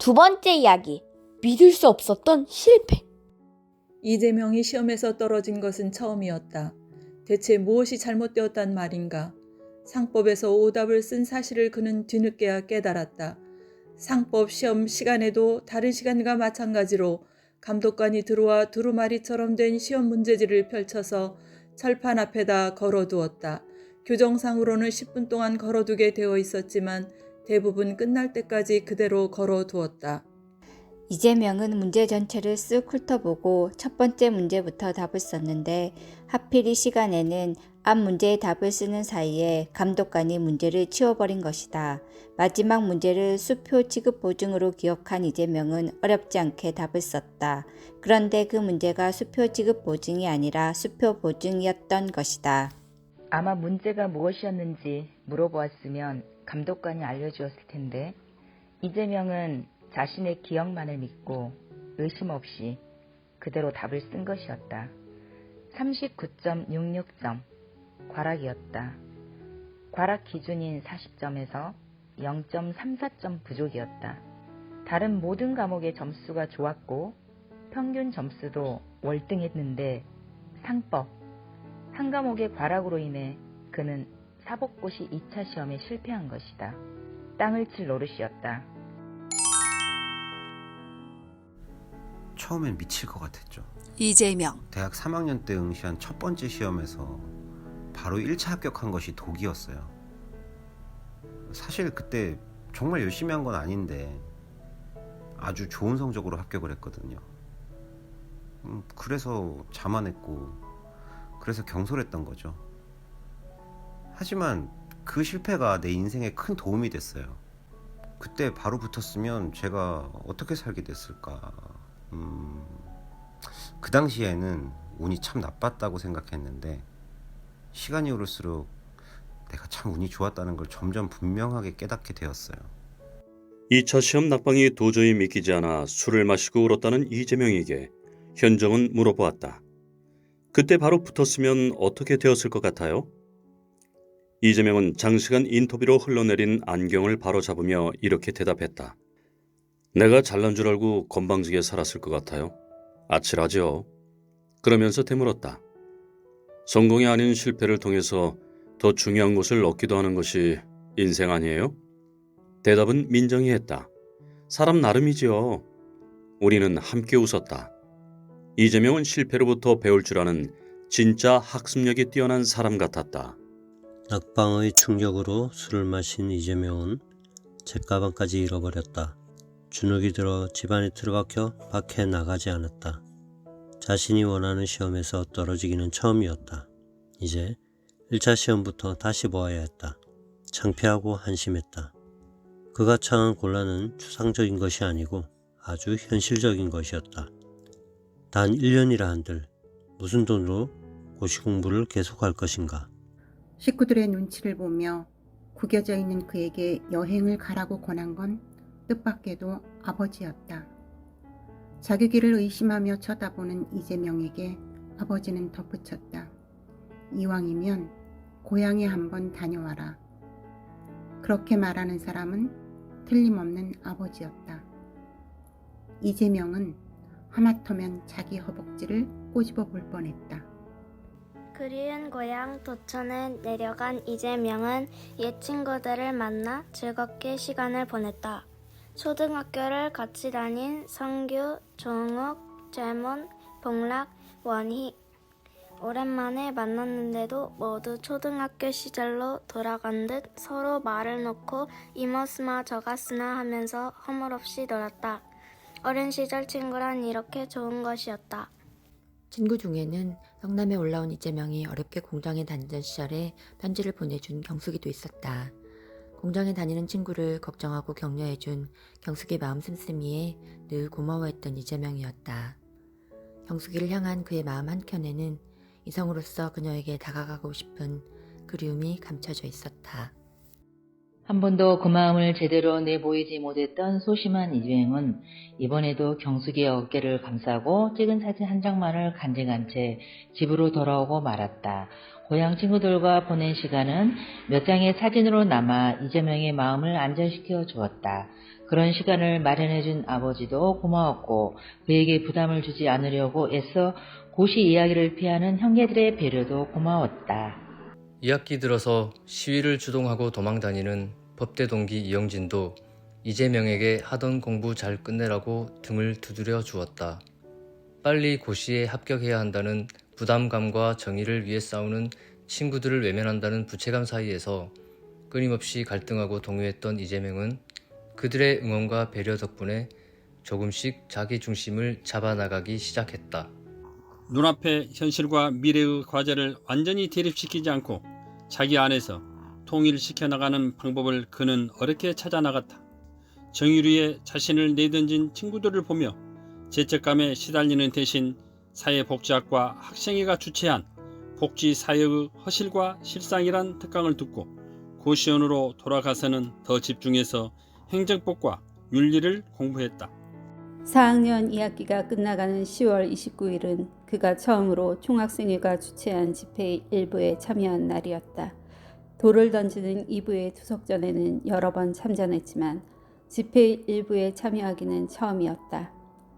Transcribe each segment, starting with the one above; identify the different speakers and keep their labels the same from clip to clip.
Speaker 1: 두 번째 이야기, 믿을 수 없었던 실패.
Speaker 2: 이재명이 시험에서 떨어진 것은 처음이었다. 대체 무엇이 잘못되었단 말인가? 상법에서 오답을 쓴 사실을 그는 뒤늦게야 깨달았다. 상법 시험 시간에도 다른 시간과 마찬가지로 감독관이 들어와 두루마리처럼 된 시험 문제지를 펼쳐서 철판 앞에다 걸어두었다. 규정상으로는 10분 동안 걸어두게 되어 있었지만 대부분 끝날 때까지 그대로 걸어두었다.
Speaker 3: 이재명은 문제 전체를 쓱 훑어보고 첫 번째 문제부터 답을 썼는데 하필 이 시간에는 앞 문제의 답을 쓰는 사이에 감독관이 문제를 치워버린 것이다. 마지막 문제를 수표 지급 보증으로 기억한 이재명은 어렵지 않게 답을 썼다. 그런데 그 문제가 수표 지급 보증이 아니라 수표 보증이었던 것이다.
Speaker 4: 아마 문제가 무엇이었는지 물어보았으면 감독관이 알려주었을 텐데 이재명은 자신의 기억만을 믿고 의심 없이 그대로 답을 쓴 것이었다. 39.66점, 과락이었다. 과락 기준인 40점에서 0.34점 부족이었다. 다른 모든 과목의 점수가 좋았고 평균 점수도 월등했는데 상법, 한 과목의 과락으로 인해 그는 사법고시 2차 시험에 실패한 것이다. 땅을 칠 노릇이었다.
Speaker 5: 처음엔 미칠 것 같았죠.
Speaker 6: 이재명.
Speaker 5: 대학 3학년 때 응시한 첫 번째 시험에서 바로 1차 합격한 것이 독이었어요. 사실 그때 정말 열심히 한 건 아닌데 아주 좋은 성적으로 합격을 했거든요. 그래서 자만했고 그래서 경솔했던 거죠. 하지만 그 실패가 내 인생에 큰 도움이 됐어요. 그때 바로 붙었으면 제가 어떻게 살게 됐을까. 그 당시에는 운이 참 나빴다고 생각했는데 시간이 오를수록 내가 참 운이 좋았다는 걸 점점 분명하게 깨닫게 되었어요.
Speaker 7: 2차 시험 낙방이 도저히 믿기지 않아 술을 마시고 울었다는 이재명에게 현정은 물어보았다. 그때 바로 붙었으면 어떻게 되었을 것 같아요? 이재명은 장시간 인터뷰로 흘러내린 안경을 바로잡으며 이렇게 대답했다. 내가 잘난 줄 알고 건방지게 살았을 것 같아요. 아찔하죠. 그러면서 되물었다. 성공이 아닌 실패를 통해서 더 중요한 것을 얻기도 하는 것이 인생 아니에요? 대답은 민정이 했다. 사람 나름이지요. 우리는 함께 웃었다. 이재명은 실패로부터 배울 줄 아는 진짜 학습력이 뛰어난 사람 같았다.
Speaker 8: 낙방의 충격으로 술을 마신 이재명은 책가방까지 잃어버렸다. 주눅이 들어 집안에 틀어박혀 밖에 나가지 않았다. 자신이 원하는 시험에서 떨어지기는 처음이었다. 이제 1차 시험부터 다시 보아야 했다. 창피하고 한심했다. 그가 처한 곤란은 추상적인 것이 아니고 아주 현실적인 것이었다. 단 1년이라 한들 무슨 돈으로 고시 공부를 계속할 것인가.
Speaker 9: 식구들의 눈치를 보며 구겨져 있는 그에게 여행을 가라고 권한 건 뜻밖에도 아버지였다. 자기를 의심하며 쳐다보는 이재명에게 아버지는 덧붙였다. 이왕이면 고향에 한번 다녀와라. 그렇게 말하는 사람은 틀림없는 아버지였다. 이재명은 하마터면 자기 허벅지를 꼬집어 볼 뻔했다.
Speaker 10: 그리운 고향 도천에 내려간 이재명은 옛 친구들을 만나 즐겁게 시간을 보냈다. 초등학교를 같이 다닌 성규, 종욱, 재문, 복락, 원희. 오랜만에 만났는데도 모두 초등학교 시절로 돌아간 듯 서로 말을 놓고 이모스마 저가스나 하면서 허물없이 놀았다. 어린 시절 친구란 이렇게 좋은 것이었다.
Speaker 11: 친구 중에는 성남에 올라온 이재명이 어렵게 공장에 다니던 시절에 편지를 보내준 경숙이도 있었다. 공장에 다니는 친구를 걱정하고 격려해준 경숙의 마음 씀씀이에 늘 고마워했던 이재명이었다. 경숙이를 향한 그의 마음 한켠에는 이성으로서 그녀에게 다가가고 싶은 그리움이 감춰져 있었다.
Speaker 4: 한 번도 그 마음을 제대로 내보이지 못했던 소심한 이재명은 이번에도 경숙이의 어깨를 감싸고 찍은 사진 한 장만을 간직한 채 집으로 돌아오고 말았다. 고향 친구들과 보낸 시간은 몇 장의 사진으로 남아 이재명의 마음을 안정시켜 주었다. 그런 시간을 마련해준 아버지도 고마웠고 그에게 부담을 주지 않으려고 애써 고시 이야기를 피하는 형제들의 배려도 고마웠다.
Speaker 6: 2학기 들어서 시위를 주동하고 도망다니는 법대 동기 이영진도 이재명에게 하던 공부 잘 끝내라고 등을 두드려 주었다. 빨리 고시에 합격해야 한다는 부담감과 정의를 위해 싸우는 친구들을 외면한다는 부채감 사이에서 끊임없이 갈등하고 동요했던 이재명은 그들의 응원과 배려 덕분에 조금씩 자기 중심을 잡아나가기 시작했다.
Speaker 12: 눈앞의 현실과 미래의 과제를 완전히 대립시키지 않고 자기 안에서 통일시켜 나가는 방법을 그는 어렵게 찾아 나갔다. 정의류에 자신을 내던진 친구들을 보며 죄책감에 시달리는 대신 사회복지학과 학생회가 주최한 복지사회의 허실과 실상이란 특강을 듣고 고시원으로 돌아가서는 더 집중해서 행정법과 윤리를 공부했다.
Speaker 3: 4학년 2학기가 끝나가는 10월 29일은 그가 처음으로 총학생회가 주최한 집회 일부에 참여한 날이었다. 돌을 던지는 2부의 투석전에는 여러 번 참전했지만 집회 일부에 참여하기는 처음이었다.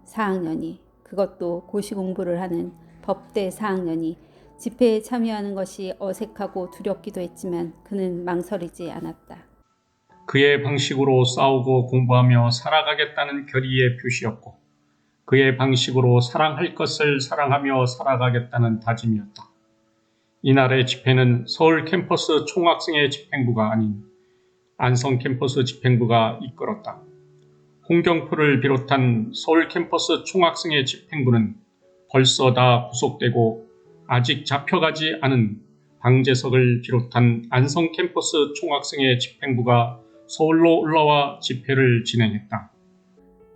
Speaker 3: 4학년이, 그것도 고시 공부를 하는 법대 4학년이 집회에 참여하는 것이 어색하고 두렵기도 했지만 그는 망설이지 않았다.
Speaker 13: 그의 방식으로 싸우고 공부하며 살아가겠다는 결의의 표시였고 그의 방식으로 사랑할 것을 사랑하며 살아가겠다는 다짐이었다. 이날의 집회는 서울 캠퍼스 총학생회 집행부가 아닌 안성 캠퍼스 집행부가 이끌었다. 홍경표를 비롯한 서울 캠퍼스 총학생회 집행부는 벌써 다 구속되고 아직 잡혀가지 않은 방재석을 비롯한 안성 캠퍼스 총학생회 집행부가 서울로 올라와 집회를 진행했다.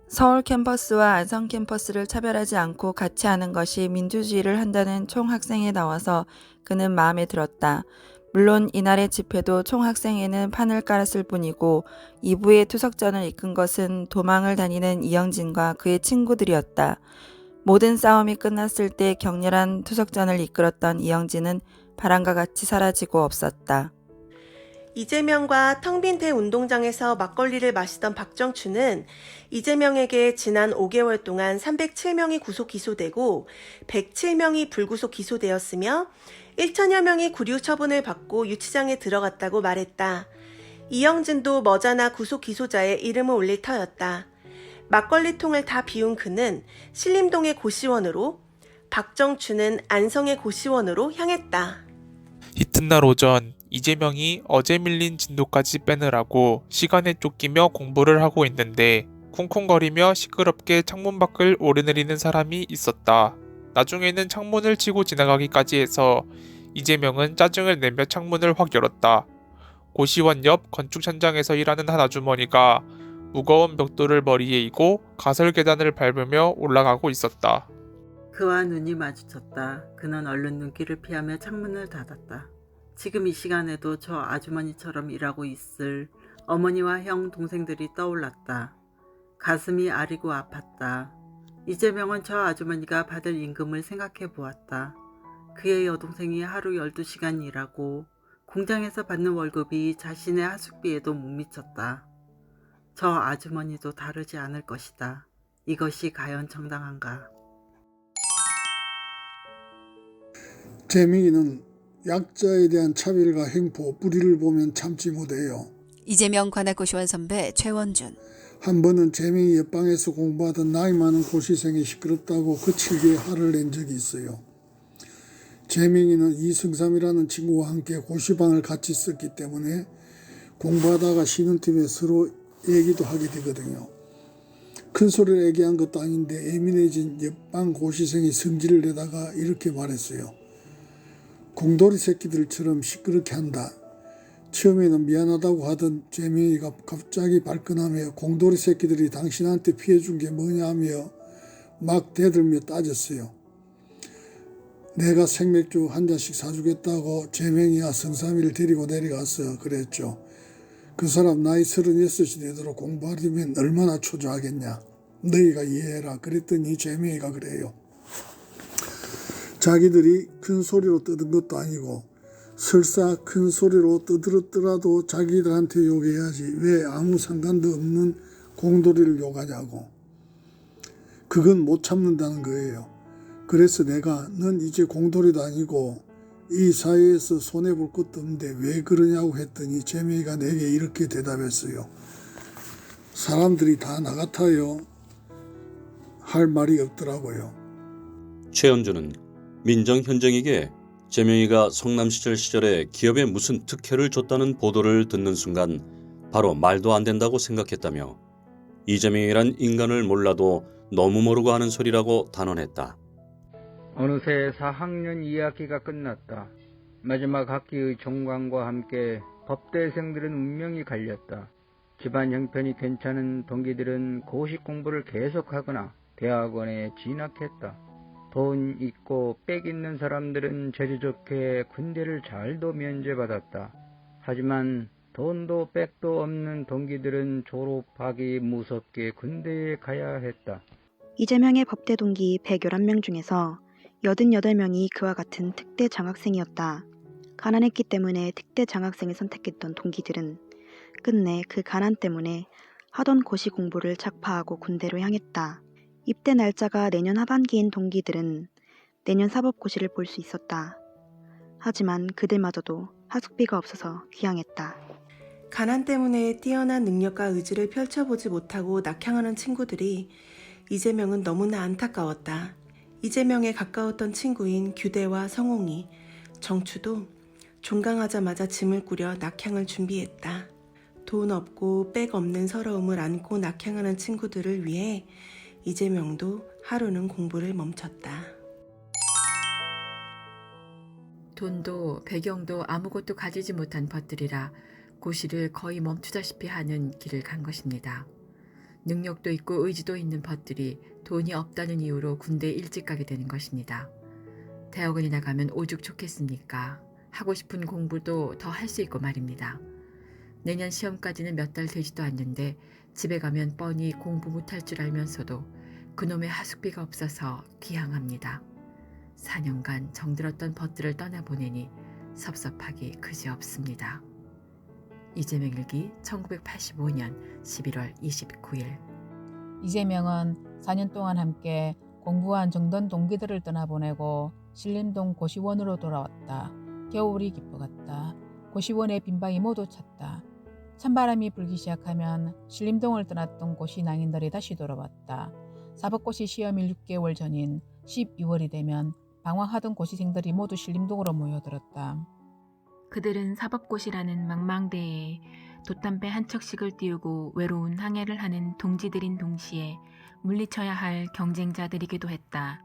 Speaker 14: 서울 캠퍼스와 안성 캠퍼스를 차별하지 않고 같이 하는 것이 민주주의를 한다는 총학생회에 나와서 그는 마음에 들었다. 물론 이날의 집회도 총학생회는 판을 깔았을 뿐이고 2부의 투석전을 이끈 것은 도망을 다니는 이영진과 그의 친구들이었다. 모든 싸움이 끝났을 때 격렬한 투석전을 이끌었던 이영진은 바람과 같이 사라지고 없었다.
Speaker 15: 이재명과 텅 빈 대운동장에서 막걸리를 마시던 박정춘은 이재명에게 지난 5개월 동안 307명이 구속 기소되고 107명이 불구속 기소되었으며 1천여 명이 구류 처분을 받고 유치장에 들어갔다고 말했다. 이영진도 머지않아 구속 기소자의 이름을 올릴 터였다. 막걸리통을 다 비운 그는 신림동의 고시원으로, 박정춘은 안성의 고시원으로 향했다.
Speaker 16: 이튿날 오전 이재명이 어제 밀린 진도까지 빼느라고 시간에 쫓기며 공부를 하고 있는데 쿵쿵거리며 시끄럽게 창문 밖을 오르내리는 사람이 있었다. 나중에는 창문을 치고 지나가기까지 해서 이재명은 짜증을 내며 창문을 확 열었다. 고시원 옆 건축 현장에서 일하는 한 아주머니가 무거운 벽돌을 머리에 이고 가설 계단을 밟으며 올라가고 있었다.
Speaker 17: 그와 눈이 마주쳤다. 그는 얼른 눈길을 피하며 창문을 닫았다. 지금 이 시간에도 저 아주머니처럼 일하고 있을 어머니와 형, 동생들이 떠올랐다. 가슴이 아리고 아팠다. 이재명은 저 아주머니가 받을 임금을 생각해 보았다. 그의 여동생이 하루 12시간 일하고 공장에서 받는 월급이 자신의 하숙비에도 못 미쳤다. 저 아주머니도 다르지 않을 것이다. 이것이 과연 정당한가?
Speaker 18: 재명이는 약자에 대한 차별과 횡포, 불의를 보면 참지 못해요.
Speaker 19: 이재명 관악고시원 선배 최원준.
Speaker 18: 한 번은 재명이 옆방에서 공부하던 나이 많은 고시생이 시끄럽다고 거칠게 화를 낸 적이 있어요. 재명이는 이승삼이라는 친구와 함께 고시방을 같이 썼기 때문에 공부하다가 쉬는 틈에 서로 얘기도 하게 되거든요. 큰 소리를 얘기한 것도 아닌데 예민해진 옆방 고시생이 성질을 내다가 이렇게 말했어요. 공돌이 새끼들처럼 시끄럽게 한다. 처음에는 미안하다고 하던 재명이가 갑자기 발끈하며 공돌이 새끼들이 당신한테 피해준 게 뭐냐며 막 대들며 따졌어요. 내가 생맥주 한 잔씩 사주겠다고 재명이와 성삼이를 데리고 내려가서 그랬죠. 그 사람 나이 36이 되도록 공부하려면 얼마나 초조하겠냐. 너희가 이해해라. 그랬더니 재명이가 그래요. 자기들이 큰 소리로 떠든 것도 아니고 설사 큰 소리로 떠들었더라도 자기들한테 욕해야지 왜 아무 상관도 없는 공돌이를 욕하냐고. 그건 못 참는다는 거예요. 그래서 내가 넌 이제 공돌이도 아니고 이 사회에서 손해볼 것도 없는데 왜 그러냐고 했더니 재명이가 내게 이렇게 대답했어요. 사람들이 다 나 같아요. 할 말이 없더라고요.
Speaker 7: 최원준은 민정 현정에게 재명이가 성남시절 시절에 기업에 무슨 특혜를 줬다는 보도를 듣는 순간 바로 말도 안 된다고 생각했다며 이재명이란 인간을 몰라도 너무 모르고 하는 소리라고 단언했다.
Speaker 20: 어느새 4학년 2학기가 끝났다. 마지막 학기의 종강과 함께 법대생들은 운명이 갈렸다. 집안 형편이 괜찮은 동기들은 고시 공부를 계속하거나 대학원에 진학했다. 돈 있고 빽 있는 사람들은 재주 좋게 군대를 잘도 면제받았다. 하지만 돈도 빽도 없는 동기들은 졸업하기 무섭게 군대에 가야 했다.
Speaker 21: 이재명의 법대 동기 111명 중에서 88명이 그와 같은 특대 장학생이었다. 가난했기 때문에 특대 장학생을 선택했던 동기들은 끝내 그 가난 때문에 하던 고시 공부를 착파하고 군대로 향했다. 입대 날짜가 내년 하반기인 동기들은 내년 사법고시를 볼 수 있었다. 하지만 그들마저도 하숙비가 없어서 귀향했다.
Speaker 15: 가난 때문에 뛰어난 능력과 의지를 펼쳐보지 못하고 낙향하는 친구들이 이재명은 너무나 안타까웠다. 이재명에 가까웠던 친구인 규대와 성홍이, 정추도 종강하자마자 짐을 꾸려 낙향을 준비했다. 돈 없고 빽 없는 서러움을 안고 낙향하는 친구들을 위해 이재명도 하루는 공부를 멈췄다.
Speaker 11: 돈도 배경도 아무것도 가지지 못한 벗들이라 고시를 거의 멈추다시피 하는 길을 간 것입니다. 능력도 있고 의지도 있는 벗들이 돈이 없다는 이유로 군대에 일찍 가게 되는 것입니다. 대학원이나 가면 오죽 좋겠습니까? 하고 싶은 공부도 더 할 수 있고 말입니다. 내년 시험까지는 몇 달 되지도 않는데 집에 가면 뻔히 공부 못할 줄 알면서도 그놈의 하숙비가 없어서 귀향합니다. 4년간 정들었던 벗들을 떠나보내니 섭섭하기 그지없습니다. 이재명 일기 1985년 11월 29일.
Speaker 22: 이재명은 4년 동안 함께 공부한 정든 동기들을 떠나보내고 신림동 고시원으로 돌아왔다. 겨울이 깊어갔다. 고시원의 빈방이 모두 찼다. 찬바람이 불기 시작하면 신림동을 떠났던 고시 낭인들이 다시 돌아왔다. 사법고시 시험일 6개월 전인 12월이 되면 방황하던 고시생들이 모두 신림동으로 모여들었다.
Speaker 23: 그들은 사법고시라는 망망대해에 돛담배 한 척씩을 띄우고 외로운 항해를 하는 동지들인 동시에 물리쳐야 할 경쟁자들이기도 했다.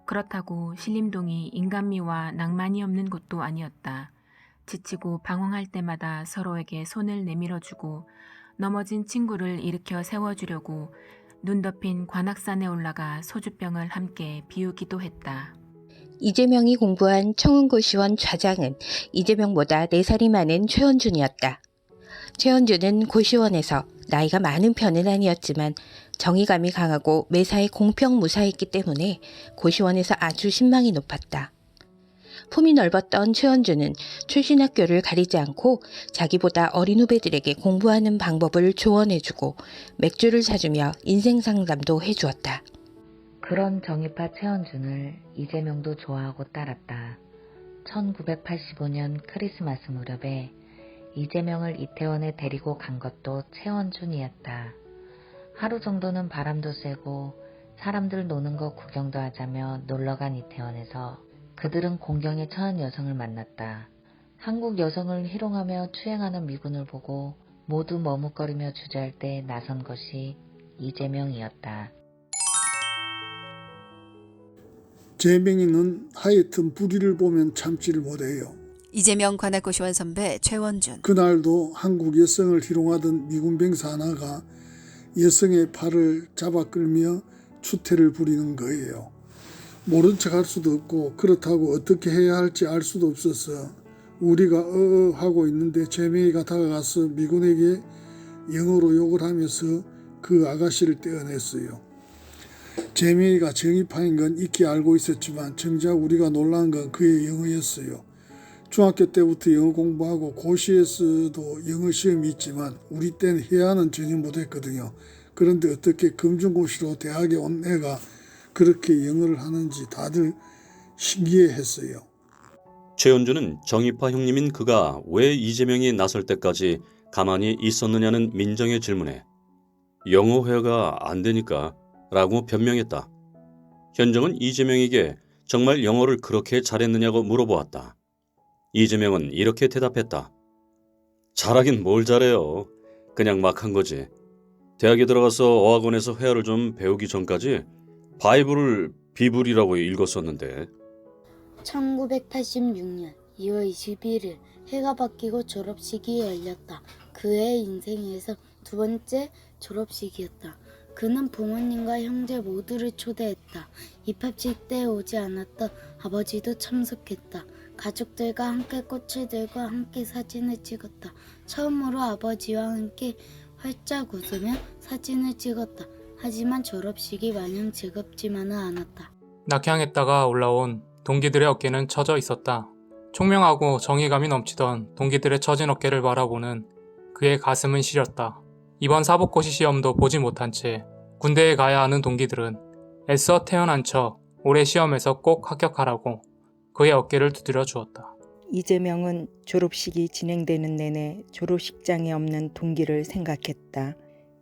Speaker 23: 그렇다고 신림동이 인간미와 낭만이 없는 곳도 아니었다. 지치고 방황할 때마다 서로에게 손을 내밀어주고 넘어진 친구를 일으켜 세워주려고 눈 덮인 관악산에 올라가 소주병을 함께 비우기도 했다.
Speaker 24: 이재명이 공부한 청운고시원 좌장은 이재명보다 4살이 많은 최원준이었다. 최원준은 고시원에서 나이가 많은 편은 아니었지만 정의감이 강하고 매사에 공평무사했기 때문에 고시원에서 아주 신망이 높았다. 품이 넓었던 최원준은 출신 학교를 가리지 않고 자기보다 어린 후배들에게 공부하는 방법을 조언해주고 맥주를 사주며 인생 상담도 해주었다.
Speaker 4: 그런 정의파 최원준을 이재명도 좋아하고 따랐다. 1985년 크리스마스 무렵에 이재명을 이태원에 데리고 간 것도 최원준이었다. 하루 정도는 바람도 쐬고 사람들 노는 거 구경도 하자며 놀러간 이태원에서 그들은 공경에 처한 여성을 만났다. 한국 여성을 희롱하며 추행하는 미군을 보고 모두 머뭇거리며 주저할 때 나선 것이 이재명이었다.
Speaker 18: 재명이는 하여튼 불의를 보면 참지를 못해요.
Speaker 19: 이재명 관악고시원 선배 최원준.
Speaker 18: 그날도 한국 여성을 희롱하던 미군 병사 하나가 여성의 팔을 잡아 끌며 추태를 부리는 거예요. 모른 척할 수도 없고 그렇다고 어떻게 해야 할지 알 수도 없어서 우리가 하고 있는데 재명이가 다가가서 미군에게 영어로 욕을 하면서 그 아가씨를 떼어냈어요. 재명이가 정의파인 건 익히 알고 있었지만 정작 우리가 놀란 건 그의 영어였어요. 중학교 때부터 영어 공부하고 고시에서도 영어 시험이 있지만 우리 때는 회화는 전혀 못했거든요. 그런데 어떻게 금중고시로 대학에 온 애가 그렇게 영어를 하는지 다들 신기해했어요.
Speaker 7: 최원준은 정의파 형님인 그가 왜 이재명이 나설 때까지 가만히 있었느냐는 민정의 질문에 영어 회화가 안 되니까 라고 변명했다. 현정은 이재명에게 정말 영어를 그렇게 잘했느냐고 물어보았다. 이재명은 이렇게 대답했다. 잘하긴 뭘 잘해요. 그냥 막 한 거지. 대학에 들어가서 어학원에서 회화를 좀 배우기 전까지 바이블을 비블이라고 읽었었는데.
Speaker 1: 1986년 2월 21일 해가 바뀌고 졸업식이 열렸다. 그의 인생에서 두 번째 졸업식이었다. 그는 부모님과 형제 모두를 초대했다. 입학식 때 오지 않았던 아버지도 참석했다. 가족들과 함께 꽃을 들고 함께 사진을 찍었다. 처음으로 아버지와 함께 활짝 웃으며 사진을 찍었다. 하지만 졸업식이 마냥 즐겁지만은 않았다.
Speaker 2: 낙향했다가 올라온 동기들의 어깨는 처져 있었다. 총명하고 정의감이 넘치던 동기들의 처진 어깨를 바라보는 그의 가슴은 시렸다. 이번 사법고시 시험도 보지 못한 채 군대에 가야 하는 동기들은 애써 태어난 척 올해 시험에서 꼭 합격하라고 그의 어깨를 두드려 주었다.
Speaker 5: 이재명은 졸업식이 진행되는 내내 졸업식장에 없는 동기를 생각했다.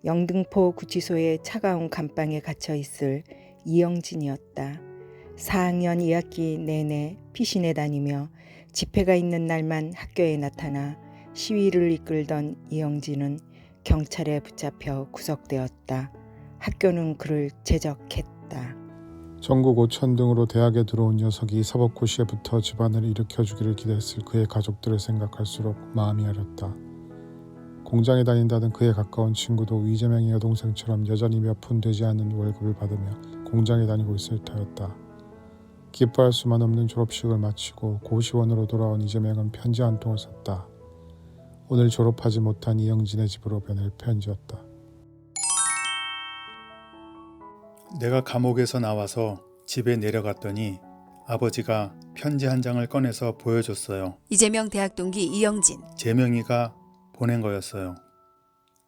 Speaker 5: 영등포 구치소의 차가운 감방에 갇혀 있을 이영진이었다. 4학년 2학기 내내 피신해 다니며 집회가 있는 날만 학교에 나타나 시위를 이끌던 이영진은 경찰에 붙잡혀 구속되었다. 학교는 그를 제적했다.
Speaker 8: 전국 5천 등으로 대학에 들어온 녀석이 사법고시에 붙어 집안을 일으켜주기를 기대했을 그의 가족들을 생각할수록 마음이 아렸다. 공장에 다닌다는 그의 가까운 친구도 이재명의 여동생처럼 여전히 몇 푼 되지 않는 월급을 받으며 공장에 다니고 있을 터였다. 기뻐할 수만 없는 졸업식을 마치고 고시원으로 돌아온 이재명은 편지 한 통을 썼다. 오늘 졸업하지 못한 이영진의 집으로 보낼 편지였다. 내가 감옥에서 나와서 집에 내려갔더니 아버지가 편지 한 장을 꺼내서 보여줬어요.
Speaker 19: 이재명 대학 동기 이영진.
Speaker 8: 재명이가 보낸 거였어요.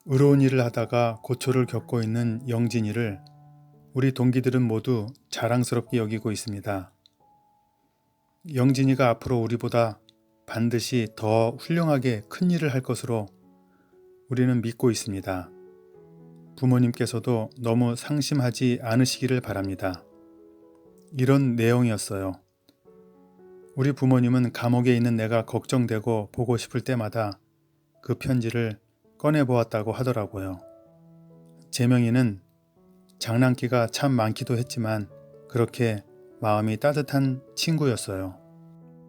Speaker 8: 의로운 일을 하다가 고초를 겪고 있는 영진이를 우리 동기들은 모두 자랑스럽게 여기고 있습니다. 영진이가 앞으로 우리보다 반드시 더 훌륭하게 큰 일을 할 것으로 우리는 믿고 있습니다. 부모님께서도 너무 상심하지 않으시기를 바랍니다. 이런 내용이었어요. 우리 부모님은 감옥에 있는 내가 걱정되고 보고 싶을 때마다 그 편지를 꺼내보았다고 하더라고요. 재명이는 장난기가 참 많기도 했지만 그렇게 마음이 따뜻한 친구였어요.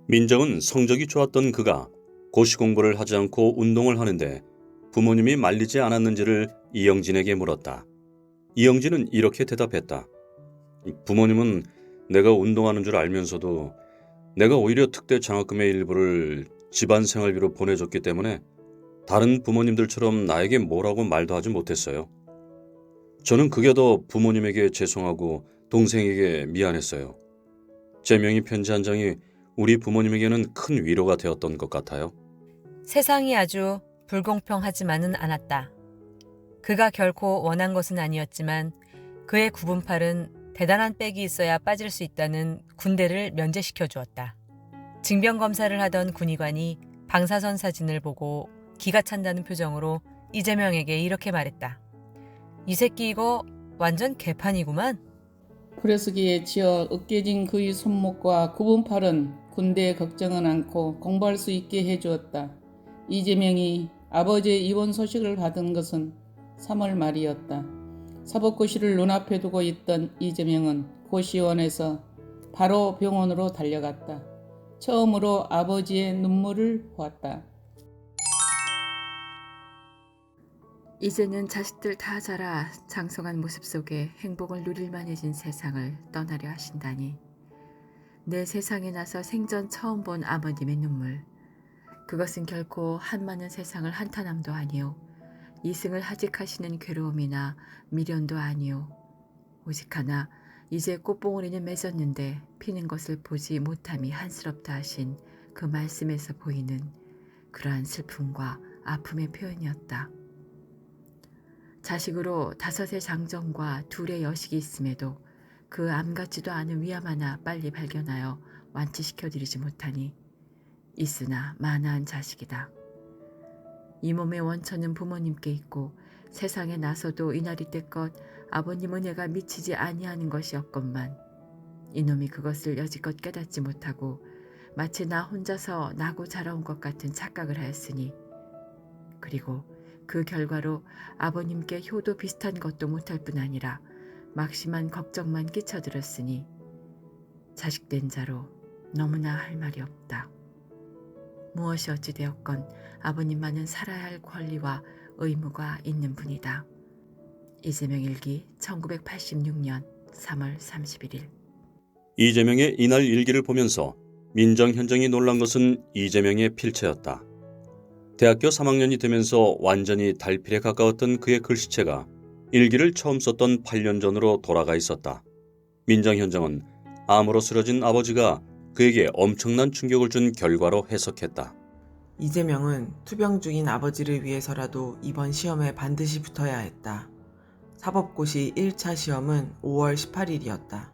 Speaker 7: 민정은 성적이 좋았던 그가 고시 공부를 하지 않고 운동을 하는데 부모님이 말리지 않았는지를 이영진에게 물었다. 이영진은 이렇게 대답했다. 부모님은 내가 운동하는 줄 알면서도 내가 오히려 특대 장학금의 일부를 집안 생활비로 보내줬기 때문에 다른 부모님들처럼 나에게 뭐라고 말도 하지 못했어요. 저는 그게 더 부모님에게 죄송하고 동생에게 미안했어요. 재명이 편지 한 장이 우리 부모님에게는 큰 위로가 되었던 것 같아요.
Speaker 25: 세상이 아주 불공평하지만은 않았다. 그가 결코 원한 것은 아니었지만 그의 구분팔은 대단한 백이 있어야 빠질 수 있다는 군대를 면제시켜 주었다. 징병검사를 하던 군의관이 방사선 사진을 보고 기가 찬다는 표정으로 이재명에게 이렇게 말했다. 이 새끼 이거 완전 개판이구만.
Speaker 26: 프레스기에 치여 으깨진 그의 손목과 구분팔은 군대에 걱정은 않고 공부할 수 있게 해주었다. 이재명이 아버지의 입원 소식을 받은 것은 3월 말이었다. 사법고시를 눈앞에 두고 있던 이재명은 고시원에서 바로 병원으로 달려갔다. 처음으로 아버지의 눈물을 보았다.
Speaker 27: 이제는 자식들 다 자라 장성한 모습 속에 행복을 누릴 만해진 세상을 떠나려 하신다니. 내 세상에 나서 생전 처음 본 아버님의 눈물. 그것은 결코 한많은 세상을 한탄함도 아니오. 이승을 하직하시는 괴로움이나 미련도 아니오. 오직 하나 이제 꽃봉오리는 맺었는데 피는 것을 보지 못함이 한스럽다 하신 그 말씀에서 보이는 그러한 슬픔과 아픔의 표현이었다. 자식으로 5의 장정과 2의 여식이 있음에도 그 암 같지도 않은 위암 하나 빨리 발견하여 완치시켜드리지 못하니 있으나 만화한 자식이다. 이 몸의 원천은 부모님께 있고 세상에 나서도 이날이 때껏 아버님 은혜가 미치지 아니하는 것이었건만 이놈이 그것을 여지껏 깨닫지 못하고 마치 나 혼자서 나고 자라온 것 같은 착각을 하였으니 그리고 그 결과로 아버님께 효도 비슷한 것도 못할 뿐 아니라 막심한 걱정만 끼쳐들었으니 자식된 자로 너무나 할 말이 없다. 무엇이 어찌 되었건 아버님만은 살아야 할 권리와 의무가 있는 분이다. 이재명 일기 1986년 3월 31일.
Speaker 7: 이재명의 이날 일기를 보면서 민정현정이 놀란 것은 이재명의 필체였다. 대학교 3학년이 되면서 완전히 달필에 가까웠던 그의 글씨체가 일기를 처음 썼던 8년 전으로 돌아가 있었다. 민정현정은 암으로 쓰러진 아버지가 그에게 엄청난 충격을 준 결과로 해석했다.
Speaker 3: 이재명은 투병 중인 아버지를 위해서라도 이번 시험에 반드시 붙어야 했다. 사법고시 1차 시험은 5월 18일이었다.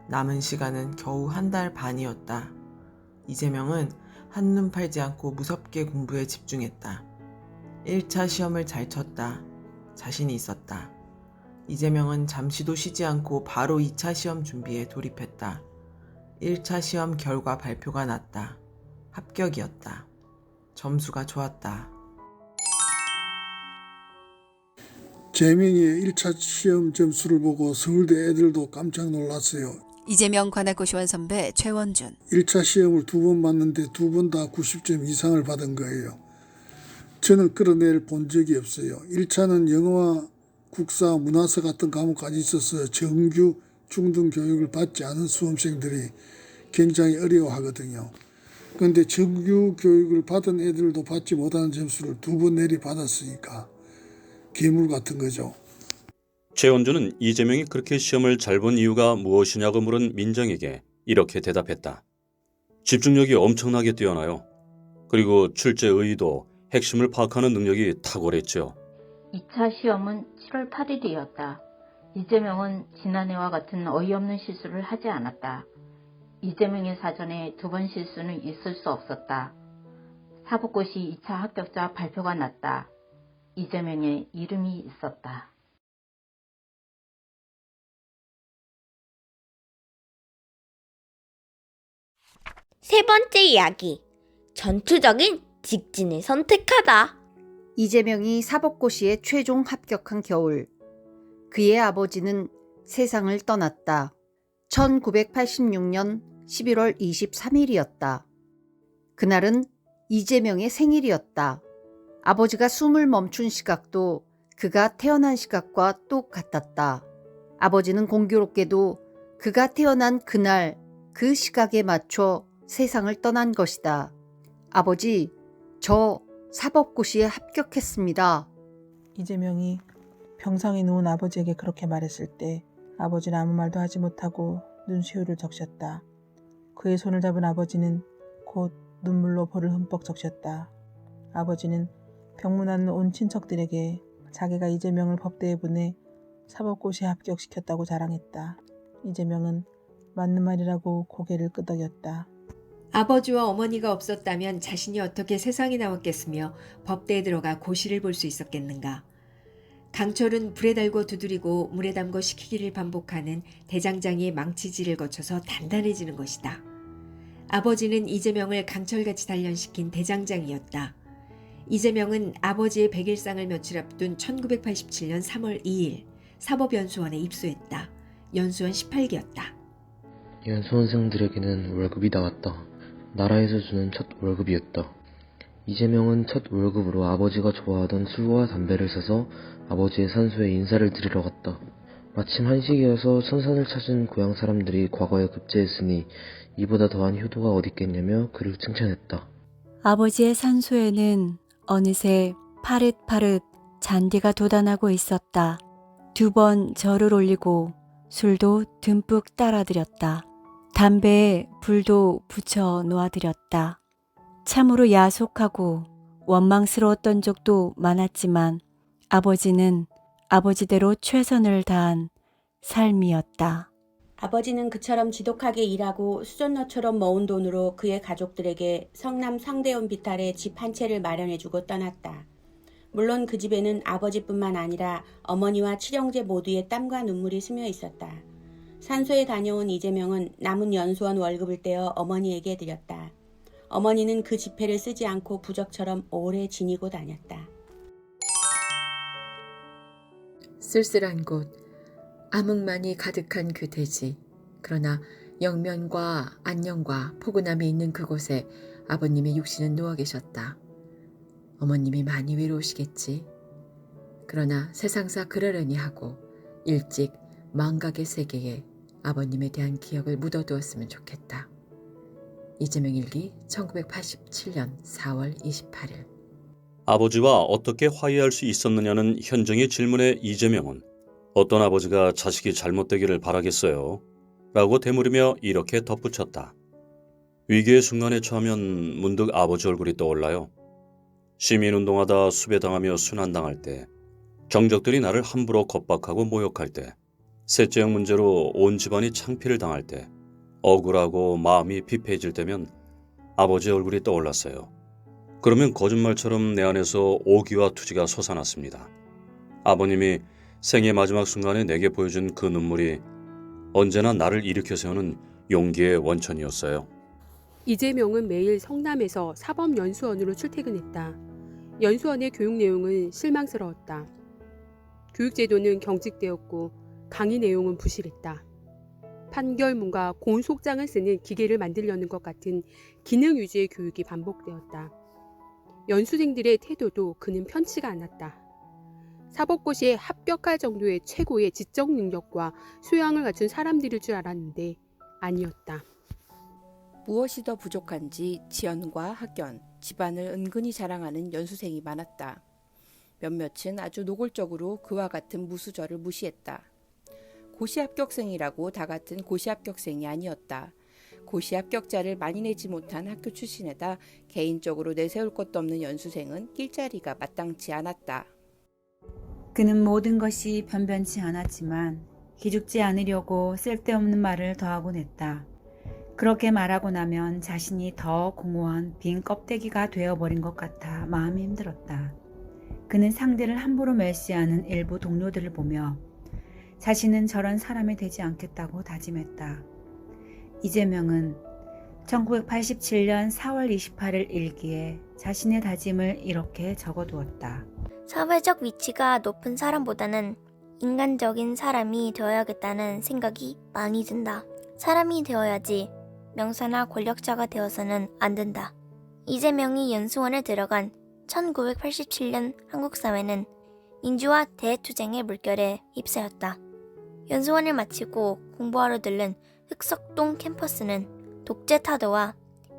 Speaker 3: 남은 시간은 겨우 한 달 반이었다. 이재명은 한눈 팔지 않고 무섭게 공부에 집중했다. 1차 시험을 잘 쳤다. 자신이 있었다. 이재명은 잠시도 쉬지 않고 바로 2차 시험 준비에 돌입했다. 1차 시험 결과 발표가 났다. 합격이었다. 점수가 좋았다.
Speaker 18: 재명이의 1차 시험 점수를 보고 서울대 애들도 깜짝 놀랐어요.
Speaker 19: 이재명 관악고시원 선배 최원준.
Speaker 18: 1차 시험을 2번 봤는데 2번 다 90점 이상을 받은 거예요. 저는 그런 애를 본 적이 없어요. 1차는 영어와 국사, 문화사 같은 과목까지 있어서 정규 중등 교육을 받지 않은 수험생들이 굉장히 어려워하거든요. 그런데 정규 교육을 받은 애들도 받지 못하는 점수를 2번 내리 받았으니까 괴물 같은 거죠.
Speaker 7: 최원준은 이재명이 그렇게 시험을 잘 본 이유가 무엇이냐고 물은 민정에게 이렇게 대답했다. 집중력이 엄청나게 뛰어나요. 그리고 출제 의도, 핵심을 파악하는 능력이 탁월했죠.
Speaker 24: 2차 시험은 7월 8일이었다. 이재명은 지난해와 같은 어이없는 실수를 하지 않았다. 이재명의 사전에 2번 실수는 있을 수 없었다. 사법고시 2차 합격자 발표가 났다. 이재명의 이름이 있었다.
Speaker 6: 세 번째 이야기. 전투적인 직진을 선택하다.
Speaker 9: 이재명이 사법고시에 최종 합격한 겨울. 그의 아버지는 세상을 떠났다. 1986년 11월 23일이었다. 그날은 이재명의 생일이었다. 아버지가 숨을 멈춘 시각도 그가 태어난 시각과 똑같았다. 아버지는 공교롭게도 그가 태어난 그날 그 시각에 맞춰 세상을 떠난 것이다. 아버지, 저 사법고시에 합격했습니다.
Speaker 22: 이재명이 병상에 누운 아버지에게 그렇게 말했을 때 아버지는 아무 말도 하지 못하고 눈시울을 적셨다. 그의 손을 잡은 아버지는 곧 눈물로 볼을 흠뻑 적셨다. 아버지는 병문안 온 친척들에게 자기가 이재명을 법대에 보내 사법고시에 합격시켰다고 자랑했다. 이재명은 맞는 말이라고 고개를 끄덕였다.
Speaker 10: 아버지와 어머니가 없었다면 자신이 어떻게 세상에 나왔겠으며 법대에 들어가 고시를 볼 수 있었겠는가. 강철은 불에 달고 두드리고 물에 담고 식히기를 반복하는 대장장이의 망치질을 거쳐서 단단해지는 것이다. 아버지는 이재명을 강철같이 단련시킨 대장장이었다. 이재명은 아버지의 100일상을 며칠 앞둔 1987년 3월 2일 사법연수원에 입소했다. 연수원 18기였다.
Speaker 12: 연수원생들에게는 월급이 나왔다. 나라에서 주는 첫 월급이었다. 이재명은 첫 월급으로 아버지가 좋아하던 술과 담배를 사서 아버지의 산소에 인사를 드리러 갔다. 마침 한식이어서 선산을 찾은 고향 사람들이 과거에 급제했으니 이보다 더한 효도가 어딨겠냐며 그를 칭찬했다.
Speaker 13: 아버지의 산소에는 어느새 파릇파릇 잔디가 돋아나고 있었다. 2번 절을 올리고 술도 듬뿍 따라드렸다. 담배에 불도 붙여 놓아드렸다. 참으로 야속하고 원망스러웠던 적도 많았지만 아버지는 아버지대로 최선을 다한 삶이었다.
Speaker 11: 아버지는 그처럼 지독하게 일하고 수전너처럼 모은 돈으로 그의 가족들에게 성남 상대원 비탈에 집 한 채를 마련해주고 떠났다. 물론 그 집에는 아버지뿐만 아니라 어머니와 칠형제 모두의 땀과 눈물이 스며 있었다. 산소에 다녀온 이재명은 남은 연수원 월급을 떼어 어머니에게 드렸다. 어머니는 그 지폐를 쓰지 않고 부적처럼 오래 지니고 다녔다.
Speaker 27: 쓸쓸한 곳, 암흑만이 가득한 그 대지. 그러나 영면과 안녕과 포근함이 있는 그곳에 아버님의 육신은 누워 계셨다. 어머님이 많이 외로우시겠지. 그러나 세상사 그러려니 하고 일찍 망각의 세계에 아버님에 대한 기억을 묻어두었으면 좋겠다. 이재명 일기 1987년 4월 28일.
Speaker 7: 아버지와 어떻게 화해할 수 있었느냐는 현정의 질문에 이재명은 어떤 아버지가 자식이 잘못되기를 바라겠어요? 라고 되물으며 이렇게 덧붙였다. 위기의 순간에 처하면 문득 아버지 얼굴이 떠올라요. 시민운동하다 수배당하며 순환당할 때, 정적들이 나를 함부로 겁박하고 모욕할 때, 셋째형 문제로 온 집안이 창피를 당할 때, 억울하고 마음이 피폐해질 때면 아버지 얼굴이 떠올랐어요. 그러면 거짓말처럼 내 안에서 오기와 투지가 솟아났습니다. 아버님이 생의 마지막 순간에 내게 보여준 그 눈물이 언제나 나를 일으켜 세우는 용기의 원천이었어요.
Speaker 14: 이재명은 매일 성남에서 사법연수원으로 출퇴근했다. 연수원의 교육 내용은 실망스러웠다. 교육제도는 경직되었고 강의 내용은 부실했다. 판결문과 고운속장을 쓰는 기계를 만들려는 것 같은 기능 위주의 교육이 반복되었다. 연수생들의 태도도 그는 편치가 않았다. 사법고시에 합격할 정도의 최고의 지적 능력과 소양을 갖춘 사람들일 줄 알았는데 아니었다.
Speaker 15: 무엇이 더 부족한지 지연과 학연, 집안을 은근히 자랑하는 연수생이 많았다. 몇몇은 아주 노골적으로 그와 같은 무수저를 무시했다. 고시 합격생이라고 다 같은 고시 합격생이 아니었다. 고시 합격자를 많이 내지 못한 학교 출신에다 개인적으로 내세울 것도 없는 연수생은 낄자리가 마땅치 않았다.
Speaker 16: 그는 모든 것이 변변치 않았지만 기죽지 않으려고 쓸데없는 말을 더하곤 했다. 그렇게 말하고 나면 자신이 더 공허한 빈 껍데기가 되어버린 것 같아 마음이 힘들었다. 그는 상대를 함부로 멸시하는 일부 동료들을 보며 자신은 저런 사람이 되지 않겠다고 다짐했다. 이재명은 1987년 4월 28일 일기에 자신의 다짐을 이렇게 적어두었다.
Speaker 6: 사회적 위치가 높은 사람보다는 인간적인 사람이 되어야겠다는 생각이 많이 든다. 사람이 되어야지 명사나 권력자가 되어서는 안 된다. 이재명이 연수원에 들어간 1987년 한국 사회는 민주화 대투쟁의 물결에 휩싸였다. 연수원을 마치고 공부하러 들른 흑석동 캠퍼스는 독재 타도와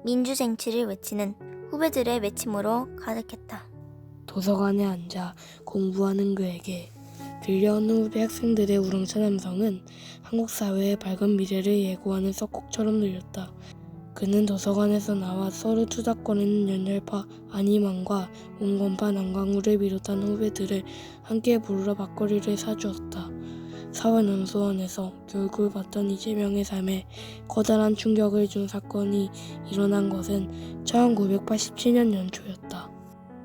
Speaker 6: 민주쟁취를 외치는 후배들의 외침으로 가득했다.
Speaker 17: 도서관에 앉아 공부하는 그에게 들려오는 후배 학생들의 우렁찬 함성은 한국 사회의 밝은 미래를 예고하는 석곡처럼 들렸다. 그는 도서관에서 나와 서로 투닥거리는 연열파 안희만과 온건파 남강우를 비롯한 후배들을 함께 부르러 막걸리를 사주었다. 사회연수원에서 교육을 받던 이재명의 삶에 커다란 충격을 준 사건이 일어난 것은 1987년 연초였다.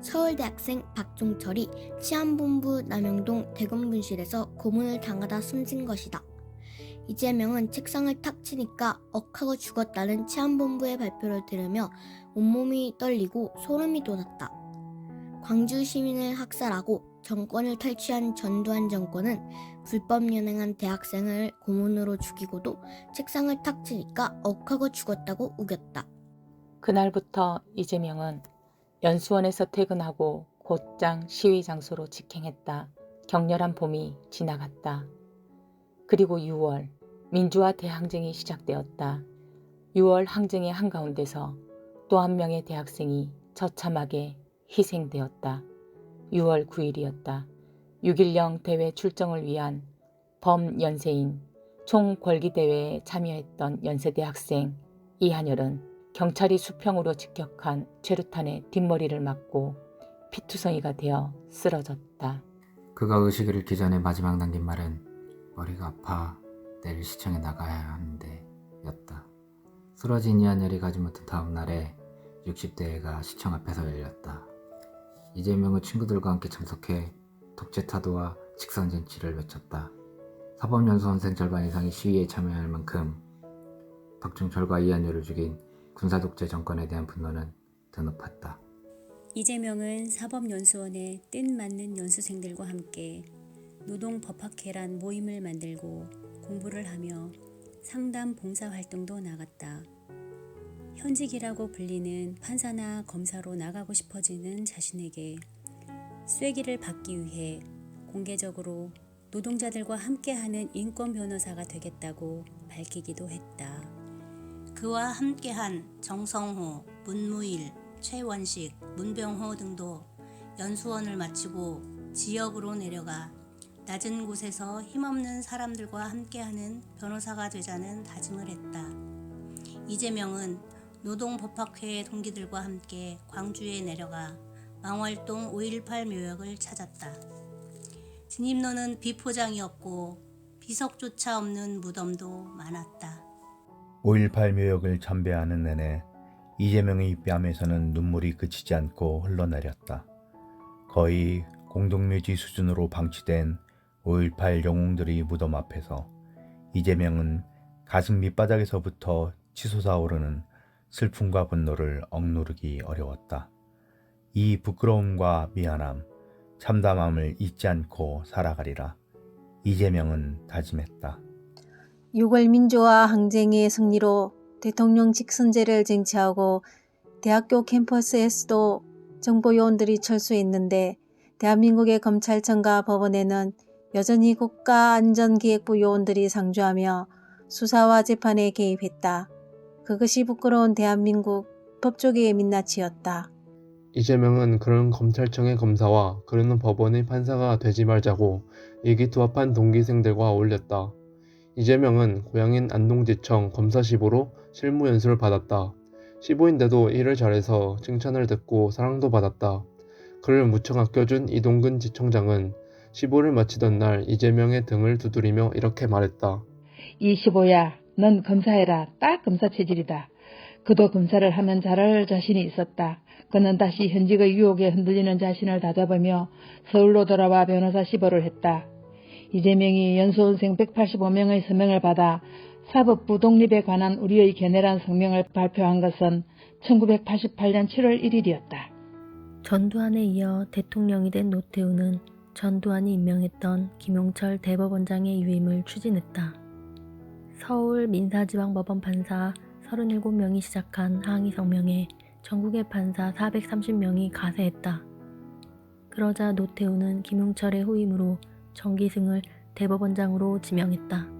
Speaker 1: 서울대학생 박종철이 치안본부 남영동 대검분실에서 고문을 당하다 숨진 것이다. 이재명은 책상을 탁 치니까 억하고 죽었다는 치안본부의 발표를 들으며 온몸이 떨리고 소름이 돋았다. 광주 시민을 학살하고 정권을 탈취한 전두환 정권은 불법 연행한 대학생을 고문으로 죽이고도 책상을 탁 치니까 억하고 죽었다고 우겼다.
Speaker 4: 그날부터 이재명은 연수원에서 퇴근하고 곧장 시위 장소로 직행했다. 격렬한 봄이 지나갔다. 그리고 6월 민주화 대항쟁이 시작되었다. 6월 항쟁의 한가운데서 또 한 명의 대학생이 처참하게 희생되었다. 6월 9일이었다. 6.10 대회 출정을 위한 범연세인 총궐기대회에 참여했던 연세대 학생 이한열은 경찰이 수평으로 직격한 최루탄에 뒷머리를 맞고 피투성이가 되어 쓰러졌다.
Speaker 2: 그가 의식을 잃기 전에 마지막 남긴 말은 머리가 아파 내일 시청에 나가야 하는데 였다. 쓰러진 이한열이 가지 못한 다음 날에 60대회가 시청 앞에서 열렸다. 이재명은 친구들과 함께 참석해 독재타도와 직선정치를 외쳤다. 사법연수원생 절반 이상이 시위에 참여할 만큼 박종철과 이한열을 죽인 군사독재 정권에 대한 분노는 더 높았다.
Speaker 5: 이재명은 사법연수원의 뜻맞는 연수생들과 함께 노동법학회란 모임을 만들고 공부를 하며 상담 봉사활동도 나갔다. 현직이라고 불리는 판사나 검사로 나가고 싶어지는 자신에게 쐐기를 받기 위해 공개적으로 노동자들과 함께하는 인권 변호사가 되겠다고 밝히기도 했다.
Speaker 8: 그와 함께한 정성호, 문무일, 최원식, 문병호 등도 연수원을 마치고 지역으로 내려가 낮은 곳에서 힘없는 사람들과 함께하는 변호사가 되자는 다짐을 했다. 이재명은 노동법학회의 동기들과 함께 광주에 내려가 망월동 5.18 묘역을 찾았다. 진입로는 비포장이었고 비석조차 없는 무덤도 많았다.
Speaker 20: 5.18 묘역을 참배하는 내내 이재명의 뺨에서는 눈물이 그치지 않고 흘러내렸다. 거의 공동묘지 수준으로 방치된 5.18 영웅들의 무덤 앞에서 이재명은 가슴 밑바닥에서부터 치솟아 오르는 슬픔과 분노를 억누르기 어려웠다. 이 부끄러움과 미안함, 참담함을 잊지 않고 살아가리라. 이재명은 다짐했다.
Speaker 21: 6월 민주화 항쟁의 승리로 대통령 직선제를 쟁취하고 대학교 캠퍼스에서도 정보요원들이 철수했는데 대한민국의 검찰청과 법원에는 여전히 국가안전기획부 요원들이 상주하며 수사와 재판에 개입했다. 그것이 부끄러운 대한민국 법조계의 민낯이었다.
Speaker 23: 이재명은 그런 검찰청의 검사와 그러는 법원의 판사가 되지 말자고 일기투합한 동기생들과 어울렸다. 이재명은 고향인 안동지청 검사시보로 실무 연수를 받았다. 시보인데도 일을 잘해서 칭찬을 듣고 사랑도 받았다. 그를 무척 아껴준 이동근 지청장은 시보를 마치던 날 이재명의 등을 두드리며 이렇게 말했다.
Speaker 25: 이시보야, 넌 검사해라. 딱 검사 체질이다. 그도 검사를 하면 잘할 자신이 있었다. 그는 다시 현직의 유혹에 흔들리는 자신을 다잡으며 서울로 돌아와 변호사 시보를 했다. 이재명이 연수원생 185명의 서명을 받아 사법부 독립에 관한 우리의 견해란 성명을 발표한 것은 1988년 7월 1일이었다.
Speaker 6: 전두환에 이어 대통령이 된 노태우는 전두환이 임명했던 김용철 대법원장의 유임을 추진했다. 서울 민사지방법원 판사 37명이 시작한 항의 성명에 전국의 판사 430명이 가세했다. 그러자 노태우는 김용철의 후임으로 정기승을 대법원장으로 지명했다.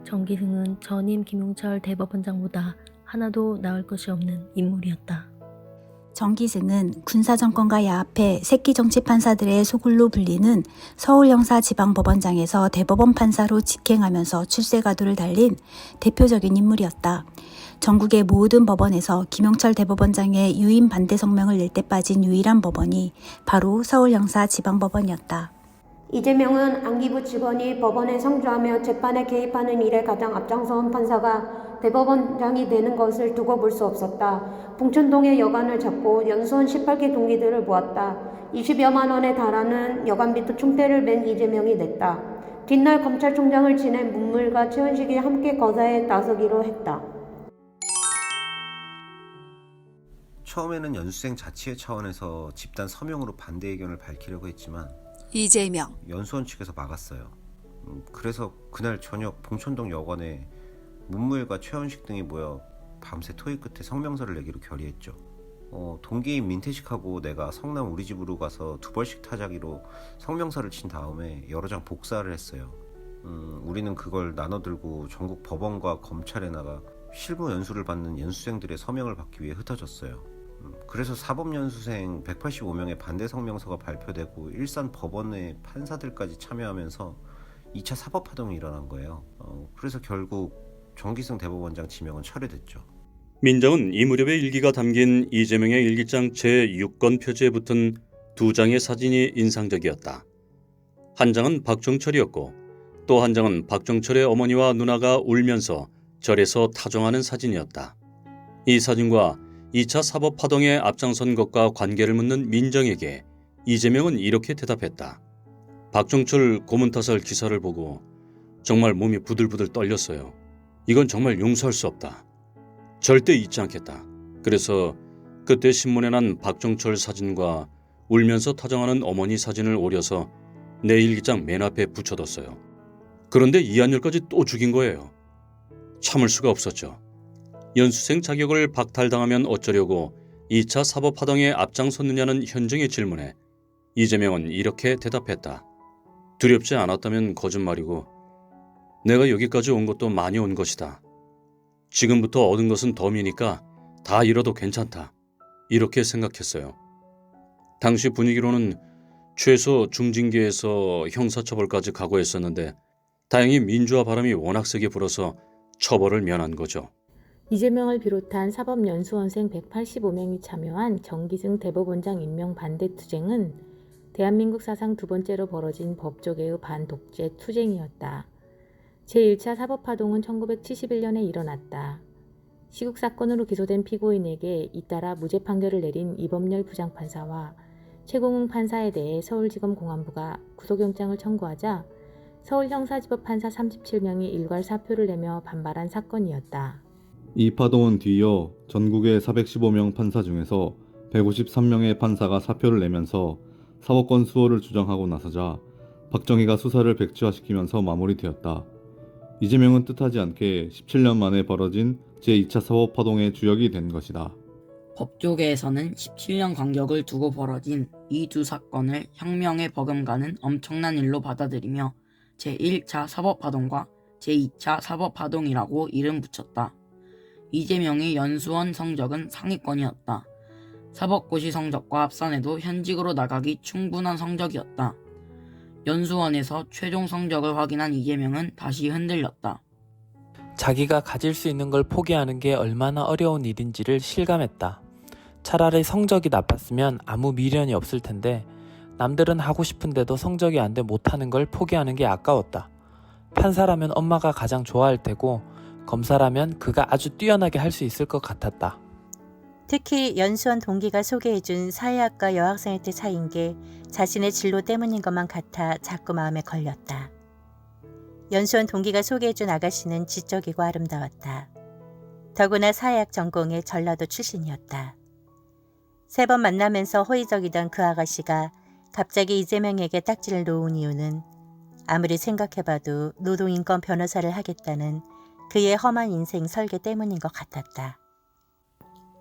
Speaker 6: 정기승은 전임 김용철 대법원장보다 하나도 나을 것이 없는 인물이었다.
Speaker 28: 정기승은 군사정권과 야합해 새끼정치 판사들의 소굴로 불리는 서울형사지방법원장에서 대법원 판사로 직행하면서 출세가도를 달린 대표적인 인물이었다. 전국의 모든 법원에서 김용철 대법원장의 유임 반대 성명을 낼 때 빠진 유일한 법원이 바로 서울형사지방법원이었다.
Speaker 29: 이재명은 안기부 직원이 법원에 상주하며 재판에 개입하는 일에 가장 앞장서온 판사가 대법원장이 되는 것을 두고 볼 수 없었다. 봉천동의 여관을 잡고 연수원 18기 동기들을 모았다. 20여만 원에 달하는 여관비도 총대를 맨 이재명이 냈다. 뒷날 검찰총장을 지낸 문물과 최원식이 함께 거사에 나서기로 했다.
Speaker 30: 처음에는 연수생 자치회 차원에서 집단 서명으로 반대 의견을 밝히려고 했지만
Speaker 19: 이재명
Speaker 30: 연수원 측에서 막았어요. 그래서 그날 저녁 봉천동 여관에 문무일과 최원식 등이 모여 밤새 토의 끝에 성명서를 내기로 결의했죠. 동기인 민태식하고 내가 성남 우리 집으로 가서 2벌씩 타자기로 성명서를 친 다음에 여러 장 복사를 했어요. 우리는 그걸 나눠들고 전국 법원과 검찰에 나가 실무 연수를 받는 연수생들의 서명을 받기 위해 흩어졌어요. 그래서 사법연수생 185명의 반대 성명서가 발표되고 일산 법원의 판사들까지 참여하면서 2차 사법파동이 일어난 거예요. 그래서 결국 정기승 대법원장 지명은 철회됐죠.
Speaker 7: 민정은 이 무렵의 일기가 담긴 이재명의 일기장 제6권 표지에 붙은 2장의 사진이 인상적이었다. 한 장은 박종철이었고 또 한 장은 박종철의 어머니와 누나가 울면서 절에서 타종하는 사진이었다. 이 사진과 2차 사법파동에 앞장선 것과 관계를 묻는 민정에게 이재명은 이렇게 대답했다. 박종철 고문타살 기사를 보고 정말 몸이 부들부들 떨렸어요. 이건 정말 용서할 수 없다. 절대 잊지 않겠다. 그래서 그때 신문에 난 박종철 사진과 울면서 타정하는 어머니 사진을 오려서 내 일기장 맨 앞에 붙여뒀어요. 그런데 이한열까지 또 죽인 거예요. 참을 수가 없었죠. 연수생 자격을 박탈당하면 어쩌려고 2차 사법파동에 앞장섰느냐는 현정의 질문에 이재명은 이렇게 대답했다. 두렵지 않았다면 거짓말이고 내가 여기까지 온 것도 많이 온 것이다. 지금부터 얻은 것은 덤이니까 다 잃어도 괜찮다. 이렇게 생각했어요. 당시 분위기로는 최소 중징계에서 형사처벌까지 각오했었는데 다행히 민주화 바람이 워낙 세게 불어서 처벌을 면한 거죠.
Speaker 3: 이재명을 비롯한 사법연수원생 185명이 참여한 정기승 대법원장 임명 반대 투쟁은 대한민국 사상 두 번째로 벌어진 법조계의 반독재 투쟁이었다. 제1차 사법파동은 1971년에 일어났다. 시국 사건으로 기소된 피고인에게 잇따라 무죄 판결을 내린 이범렬 부장판사와 최공웅 판사에 대해 서울지검 공안부가 구속영장을 청구하자 서울형사지법 판사 37명이 일괄 사표를 내며 반발한 사건이었다.
Speaker 9: 이 파동은 뒤이어 전국의 415명 판사 중에서 153명의 판사가 사표를 내면서 사법권 수호를 주장하고 나서자 박정희가 수사를 백지화시키면서 마무리되었다. 이재명은 뜻하지 않게 17년 만에 벌어진 제2차 사법파동의 주역이 된 것이다.
Speaker 10: 법조계에서는 17년 간격을 두고 벌어진 이 두 사건을 혁명의 버금가는 엄청난 일로 받아들이며 제1차 사법파동과 제2차 사법파동이라고 이름 붙였다. 이재명의 연수원 성적은 상위권이었다. 사법고시 성적과 합산해도 현직으로 나가기 충분한 성적이었다. 연수원에서 최종 성적을 확인한 이재명은 다시 흔들렸다.
Speaker 11: 자기가 가질 수 있는 걸 포기하는 게 얼마나 어려운 일인지를 실감했다. 차라리 성적이 나빴으면 아무 미련이 없을 텐데 남들은 하고 싶은데도 성적이 안 돼 못하는 걸 포기하는 게 아까웠다. 판사라면 엄마가 가장 좋아할 테고 검사라면 그가 아주 뛰어나게 할 수 있을 것 같았다.
Speaker 28: 특히 연수원 동기가 소개해준 사회학과 여학생일 때 사귄 게 자신의 진로 때문인 것만 같아 자꾸 마음에 걸렸다. 연수원 동기가 소개해준 아가씨는 지적이고 아름다웠다. 더구나 사회학 전공의 전라도 출신이었다. 3번 만나면서 호의적이던 그 아가씨가 갑자기 이재명에게 딱지를 놓은 이유는 아무리 생각해봐도 노동인권 변호사를 하겠다는 그의 험한 인생 설계 때문인 것 같았다.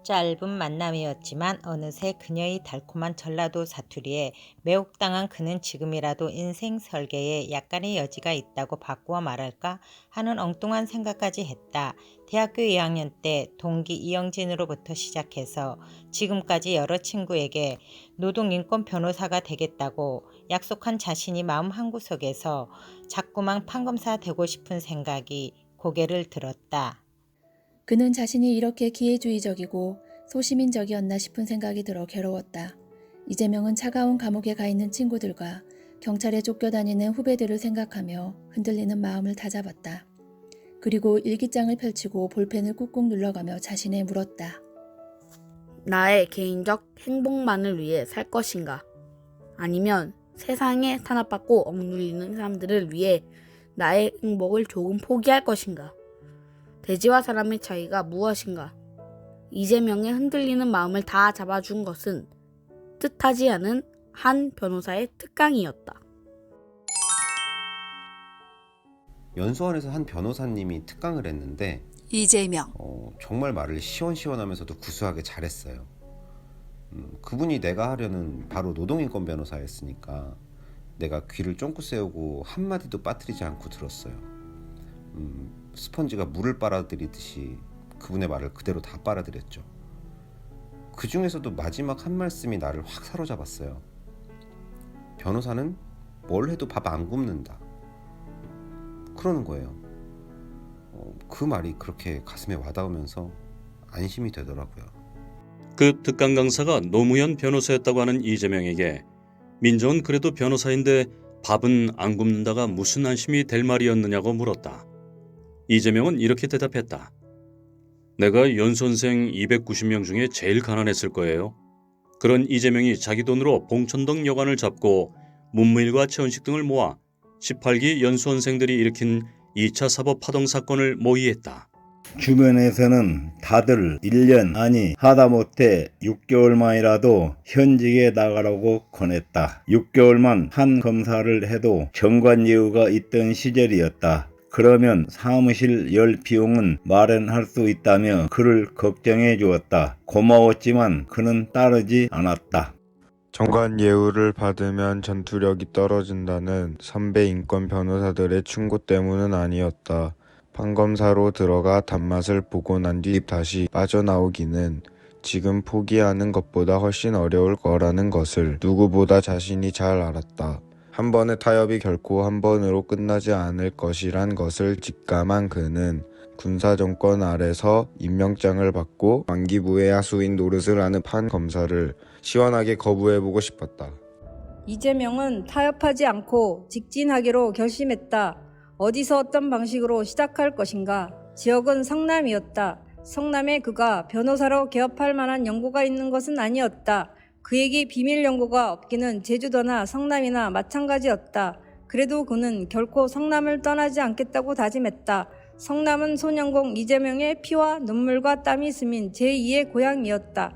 Speaker 12: 짧은 만남이었지만 어느새 그녀의 달콤한 전라도 사투리에 매혹당한 그는 지금이라도 인생 설계에 약간의 여지가 있다고 바꾸어 말할까 하는 엉뚱한 생각까지 했다. 대학교 2학년 때 동기 이영진으로부터 시작해서 지금까지 여러 친구에게 노동인권 변호사가 되겠다고 약속한 자신이 마음 한구석에서 자꾸만 판검사 되고 싶은 생각이 고개를 들었다.
Speaker 13: 그는 자신이 이렇게 기회주의적이고 소시민적이었나 싶은 생각이 들어 괴로웠다. 이재명은 차가운 감옥에 가 있는 친구들과 경찰에 쫓겨다니는 후배들을 생각하며 흔들리는 마음을 다잡았다. 그리고 일기장을 펼치고 볼펜을 꾹꾹 눌러가며 자신에 물었다.
Speaker 18: 나의 개인적 행복만을 위해 살 것인가? 아니면 세상에 탄압받고 억눌리는 사람들을 위해 나의 행복을 조금 포기할 것인가? 돼지와 사람의 차이가 무엇인가? 이재명의 흔들리는 마음을 다 잡아준 것은 뜻하지 않은 한 변호사의 특강이었다.
Speaker 30: 연수원에서 한 변호사님이 특강을 했는데
Speaker 19: 이재명
Speaker 30: 정말 말을 시원시원하면서도 구수하게 잘했어요. 그분이 내가 하려는 바로 노동인권 변호사였으니까 내가 귀를 쫑긋 세우고 한마디도 빠뜨리지 않고 들었어요. 스펀지가 물을 빨아들이듯이 그분의 말을 그대로 다 빨아들였죠. 그 중에서도 마지막 한 말씀이 나를 확 사로잡았어요. 변호사는 뭘 해도 밥 안 굽는다. 그러는 거예요. 그 말이 그렇게 가슴에 와닿으면서 안심이 되더라고요.
Speaker 7: 그 특강 강사가 노무현 변호사였다고 하는 이재명에게 민정은 그래도 변호사인데 밥은 안 굶는다가 무슨 안심이 될 말이었느냐고 물었다. 이재명은 이렇게 대답했다. 내가 연수원생 290명 중에 제일 가난했을 거예요. 그런 이재명이 자기 돈으로 봉천동 여관을 잡고 문무일과 최원식 등을 모아 18기 연수원생들이 일으킨 2차 사법 파동 사건을 모의했다.
Speaker 1: 주변에서는 다들 1년 아니 하다못해 6개월만이라도 현직에 나가라고 권했다. 6개월만 한 검사를 해도 정관예우가 있던 시절이었다. 그러면 사무실 열 비용은 마련할 수 있다며 그를 걱정해 주었다. 고마웠지만 그는 따르지 않았다.
Speaker 4: 정관 예우를 받으면 전투력이 떨어진다는 선배 인권 변호사들의 충고 때문은 아니었다. 판검사로 들어가 단맛을 보고 난 뒤 다시 빠져나오기는 지금 포기하는 것보다 훨씬 어려울 거라는 것을 누구보다 자신이 잘 알았다. 한 번의 타협이 결코 한 번으로 끝나지 않을 것이란 것을 직감한 그는 군사정권 아래서 임명장을 받고 만기부의 하수인 노릇을 하는 판검사를 시원하게 거부해보고 싶었다.
Speaker 14: 이재명은 타협하지 않고 직진하기로 결심했다. 어디서 어떤 방식으로 시작할 것인가? 지역은 성남이었다. 성남에 그가 변호사로 개업할 만한 연고가 있는 것은 아니었다. 그에게 비밀 연고가 없기는 제주도나 성남이나 마찬가지였다. 그래도 그는 결코 성남을 떠나지 않겠다고 다짐했다. 성남은 소년공 이재명의 피와 눈물과 땀이 스민 제2의 고향이었다.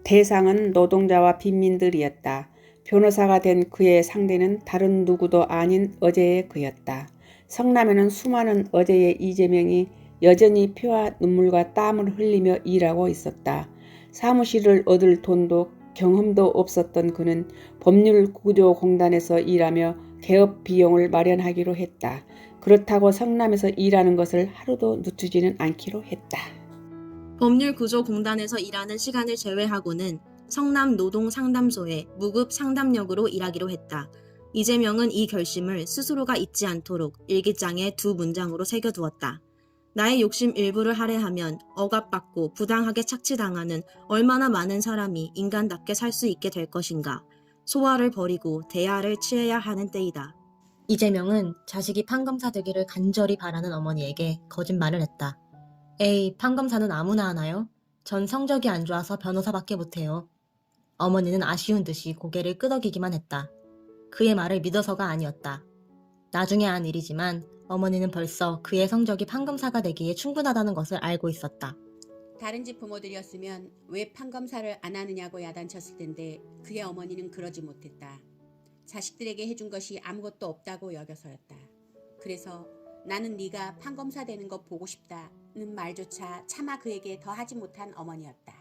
Speaker 15: 대상은 노동자와 빈민들이었다. 변호사가 된 그의 상대는 다른 누구도 아닌 어제의 그였다. 성남에는 수많은 어제의 이재명이 여전히 피와 눈물과 땀을 흘리며 일하고 있었다. 사무실을 얻을 돈도 경험도 없었던 그는 법률구조공단에서 일하며 개업 비용을 마련하기로 했다. 그렇다고 성남에서 일하는 것을 하루도 늦추지는 않기로 했다.
Speaker 16: 법률구조공단에서 일하는 시간을 제외하고는 성남 노동상담소의 무급 상담력으로 일하기로 했다. 이재명은 이 결심을 스스로가 잊지 않도록 일기장에 두 문장으로 새겨두었다. 나의 욕심 일부를 할애하면 억압받고 부당하게 착취당하는 얼마나 많은 사람이 인간답게 살 수 있게 될 것인가. 소화를 버리고 대화를 취해야 하는 때이다.
Speaker 28: 이재명은 자식이 판검사 되기를 간절히 바라는 어머니에게 거짓말을 했다. 에이, 판검사는 아무나 하나요? 전 성적이 안 좋아서 변호사밖에 못해요. 어머니는 아쉬운 듯이 고개를 끄덕이기만 했다. 그의 말을 믿어서가 아니었다. 나중에 안 일이지만 어머니는 벌써 그의 성적이 판검사가 되기에 충분하다는 것을 알고 있었다.
Speaker 17: 다른 집 부모들이었으면 왜 판검사를 안 하느냐고 야단쳤을 텐데 그의 어머니는 그러지 못했다. 자식들에게 해준 것이 아무것도 없다고 여겨서였다. 그래서 나는 네가 판검사 되는 거 보고 싶다는 말조차 차마 그에게 더 하지 못한 어머니였다.